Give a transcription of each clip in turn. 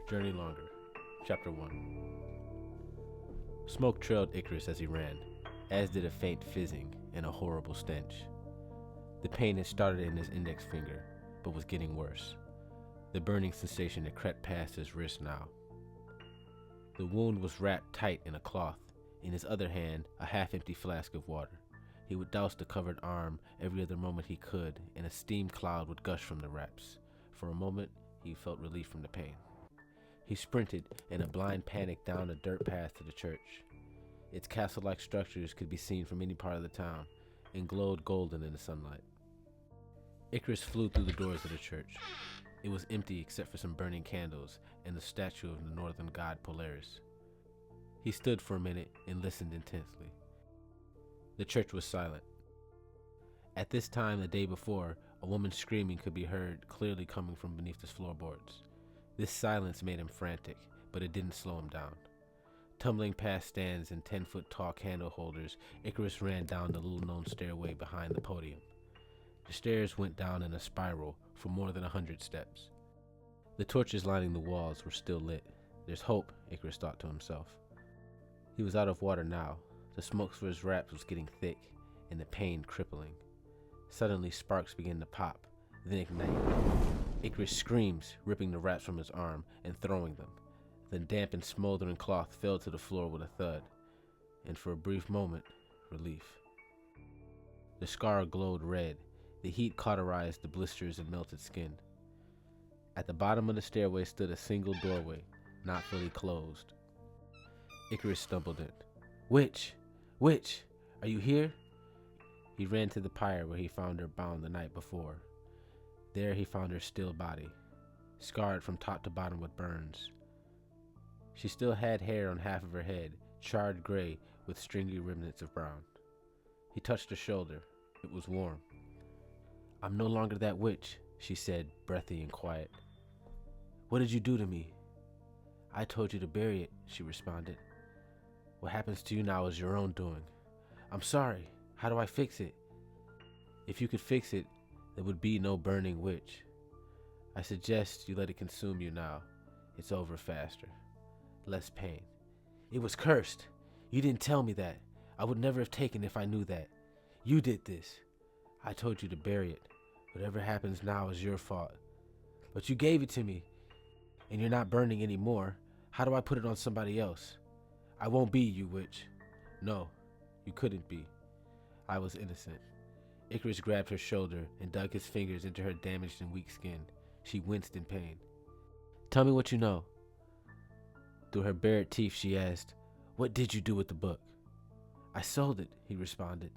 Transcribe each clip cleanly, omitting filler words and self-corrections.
Journey Longer, Chapter 1. Smoke trailed Icarus as he ran, as did a faint fizzing and a horrible stench. The pain had started in his index finger, but was getting worse. The burning sensation had crept past his wrist now. The wound was wrapped tight in a cloth, in his other hand a half-empty flask of water. He would douse the covered arm every other moment he could, and a steam cloud would gush from the wraps. For a moment, he felt relief from the pain. He sprinted in a blind panic down a dirt path to the church. Its castle-like structures could be seen from any part of the town, and glowed golden in the sunlight. Icarus flew through the doors of the church. It was empty except for some burning candles and the statue of the northern god Polaris. He stood for a minute and listened intensely. The church was silent. At this time the day before, a woman's screaming could be heard clearly coming from beneath the floorboards. This silence made him frantic, but it didn't slow him down. Tumbling past stands and 10-foot tall candle holders, Icarus ran down the little-known stairway behind the podium. The stairs went down in a spiral for more than 100 steps. The torches lining the walls were still lit. There's hope, Icarus thought to himself. He was out of water now. The smoke for his wraps was getting thick, and the pain crippling. Suddenly sparks began to pop, then ignite. Icarus screams, ripping the wraps from his arm and throwing them. The damp and smoldering cloth fell to the floor with a thud, and for a brief moment, relief. The scar glowed red. The heat cauterized the blisters and melted skin. At the bottom of the stairway stood a single doorway, not fully closed. Icarus stumbled in. Witch! Witch! Are you here? He ran to the pyre where he found her bound the night before. There he found her still body, scarred from top to bottom with burns. She still had hair on half of her head, charred gray with stringy remnants of brown. He touched her shoulder. It was warm. I'm no longer that witch, she said, breathy and quiet. What did you do to me? I told you to bury it, she responded. What happens to you now is your own doing. I'm sorry. How do I fix it? If you could fix it, there would be no burning witch. I suggest you let it consume you now. It's over faster. Less pain. It was cursed. You didn't tell me that. I would never have taken it if I knew that. You did this. I told you to bury it. Whatever happens now is your fault. But you gave it to me, and you're not burning anymore. How do I put it on somebody else? I won't be you, witch. No, you couldn't be. I was innocent. Icarus grabbed her shoulder and dug his fingers into her damaged and weak skin. She winced in pain. Tell me what you know. Through her bared teeth, she asked, What did you do with the book? I sold it, he responded.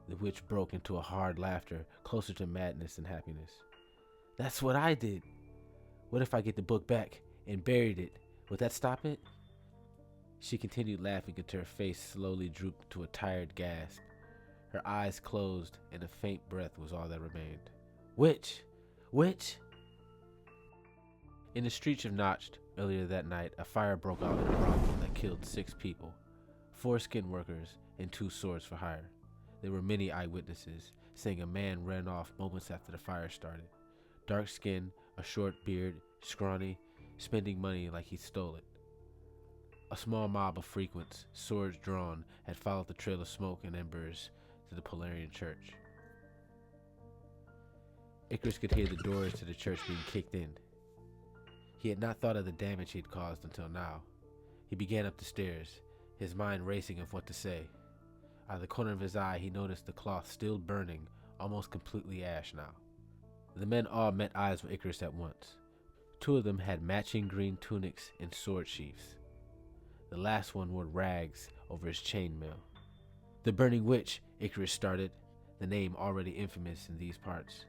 The witch broke into a hard laughter, closer to madness than happiness. That's what I did. What if I get the book back and buried it? Would that stop it? She continued laughing until her face slowly drooped to a tired gasp. Her eyes closed, and a faint breath was all that remained. Witch! Witch! In the streets of Notch, earlier that night, a fire broke out in a brothel that killed 6 people, 4 skin workers and 2 swords for hire. There were many eyewitnesses, saying a man ran off moments after the fire started. Dark skin, a short beard, scrawny, spending money like he stole it. A small mob of frequents, swords drawn, had followed the trail of smoke and embers to the Polarian church. Icarus could hear the doors to the church being kicked in. He had not thought of the damage he had caused until now. He began up the stairs, his mind racing of what to say. Out of the corner of his eye, he noticed the cloth still burning, almost completely ash now. The men all met eyes with Icarus at once. 2 of them had matching green tunics and sword sheaths. The last one wore rags over his chainmail. The Burning Witch, Icarus started, the name already infamous in these parts.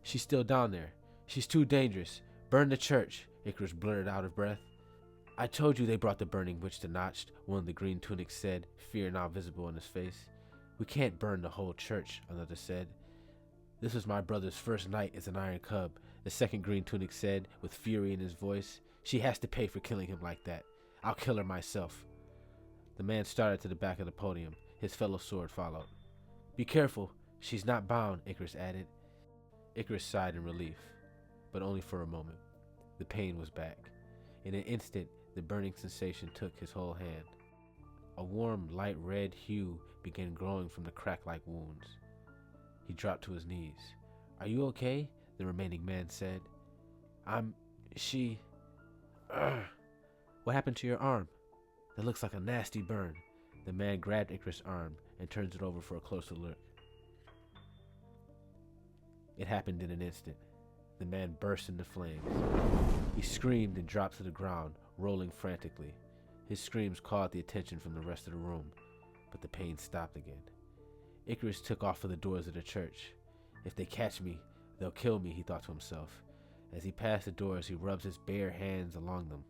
She's still down there. She's too dangerous. Burn the church, Icarus blurted out of breath. I told you they brought the Burning Witch to Notch, one of the green tunics said, fear now visible on his face. We can't burn the whole church, another said. This was my brother's first night as an Iron Cub, the second green tunic said, with fury in his voice. She has to pay for killing him like that. I'll kill her myself. The man started to the back of the podium. His fellow sword followed. Be careful. She's not bound, Icarus added. Icarus sighed in relief, but only for a moment. The pain was back. In an instant, the burning sensation took his whole hand. A warm, light red hue began growing from the crack-like wounds. He dropped to his knees. "Are you okay?" the remaining man said. She... What happened to your arm? That looks like a nasty burn." The man grabbed Icarus' arm and turns it over for a closer look. It happened in an instant. The man burst into flames. He screamed and dropped to the ground, rolling frantically. His screams caught the attention from the rest of the room, but the pain stopped again. Icarus took off for the doors of the church. "If they catch me, they'll kill me," he thought to himself. As he passed the doors, he rubs his bare hands along them.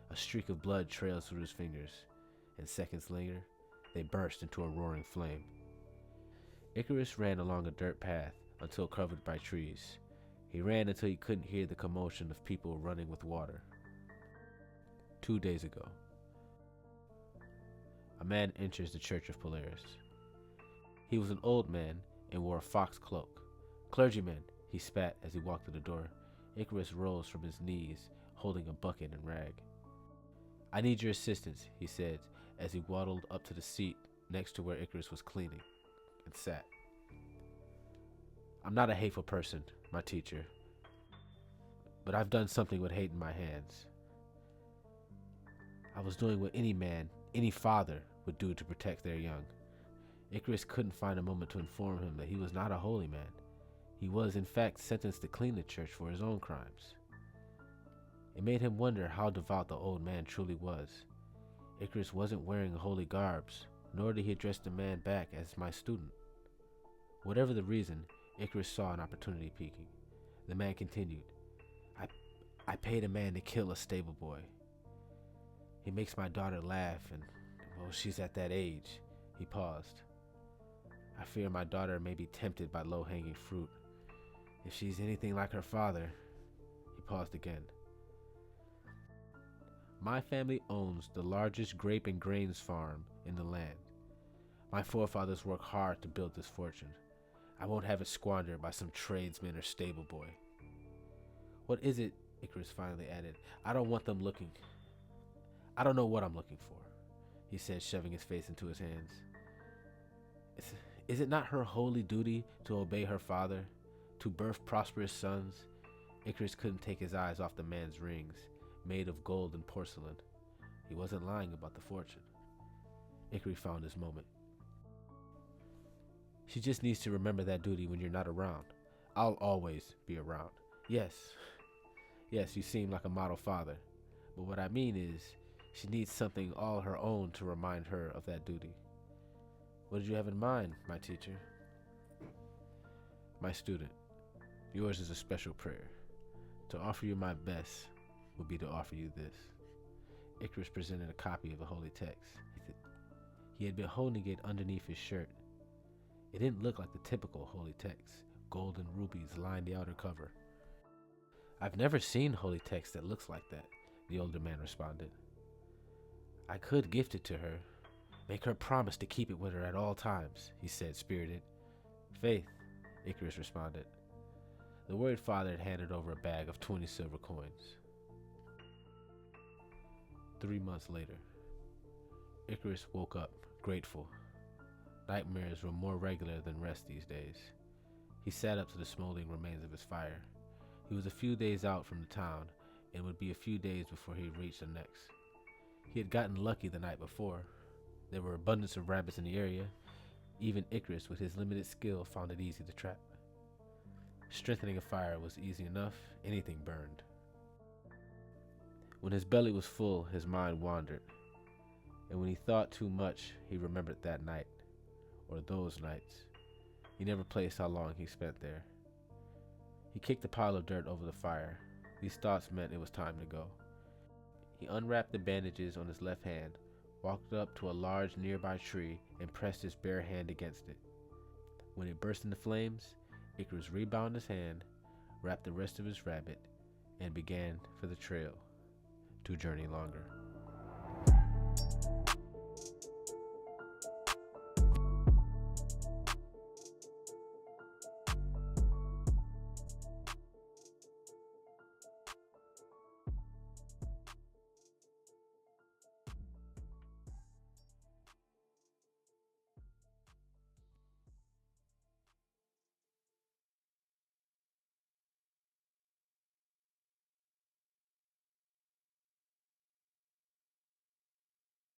A streak of blood trails through his fingers, and seconds later, they burst into a roaring flame. Icarus ran along a dirt path until covered by trees. He ran until he couldn't hear the commotion of people running with water. 2 days ago, a man enters the Church of Polaris. He was an old man and wore a fox cloak. "Clergyman," he spat as he walked to the door. Icarus rose from his knees, holding a bucket and rag. "I need your assistance," he said as he waddled up to the seat next to where Icarus was cleaning, and sat. "I'm not a hateful person, my teacher, but I've done something with hate in my hands. I was doing what any man, any father, would do to protect their young." Icarus couldn't find a moment to inform him that he was not a holy man. He was, in fact, sentenced to clean the church for his own crimes. It made him wonder how devout the old man truly was. Icarus wasn't wearing holy garbs, nor did he address the man back as "my student." Whatever the reason, Icarus saw an opportunity peeking. The man continued, I paid a man to kill a stable boy. He makes my daughter laugh, and, well, she's at that age." He paused. "I fear my daughter may be tempted by low-hanging fruit. If she's anything like her father..." He paused again. "My family owns the largest grape and grains farm in the land. My forefathers worked hard to build this fortune. I won't have it squandered by some tradesman or stable boy." "What is it?" Icarus finally added. "I don't want them looking. I don't know what I'm looking for," he said, shoving his face into his hands. Is it not her holy duty to obey her father, to birth prosperous sons?" Icarus couldn't take his eyes off the man's rings, made of gold and porcelain. He wasn't lying about the fortune. Icarus found his moment. "She just needs to remember that duty when you're not around. I'll always be around. Yes, you seem like a model father. But what I mean is, she needs something all her own to remind her of that duty." "What did you have in mind, my teacher?" "My student, yours is a special prayer. To offer you my best would be to offer you this." Icarus presented a copy of a holy text. He had been holding it underneath his shirt. It didn't look like the typical holy text. Gold and rubies lined the outer cover. "I've never seen holy text that looks like that," the older man responded. "I could gift it to her. Make her promise to keep it with her at all times," he said, spirited. "Faith," Icarus responded. The worried father had handed over a bag of 20 silver coins. 3 months later, Icarus woke up, grateful. Nightmares were more regular than rest these days. He sat up to the smoldering remains of his fire. He was a few days out from the town, and would be a few days before he reached the next. He had gotten lucky the night before. There were abundance of rabbits in the area. Even Icarus, with his limited skill, found it easy to trap. Strengthening a fire was easy enough. Anything burned. When his belly was full, his mind wandered. And when he thought too much, he remembered that night, or those nights. He never placed how long he spent there. He kicked a pile of dirt over the fire. These thoughts meant it was time to go. He unwrapped the bandages on his left hand, walked up to a large nearby tree, and pressed his bare hand against it. When it burst into flames, Icarus rebound his hand, wrapped the rest of his rabbit, and began for the trail to journey longer.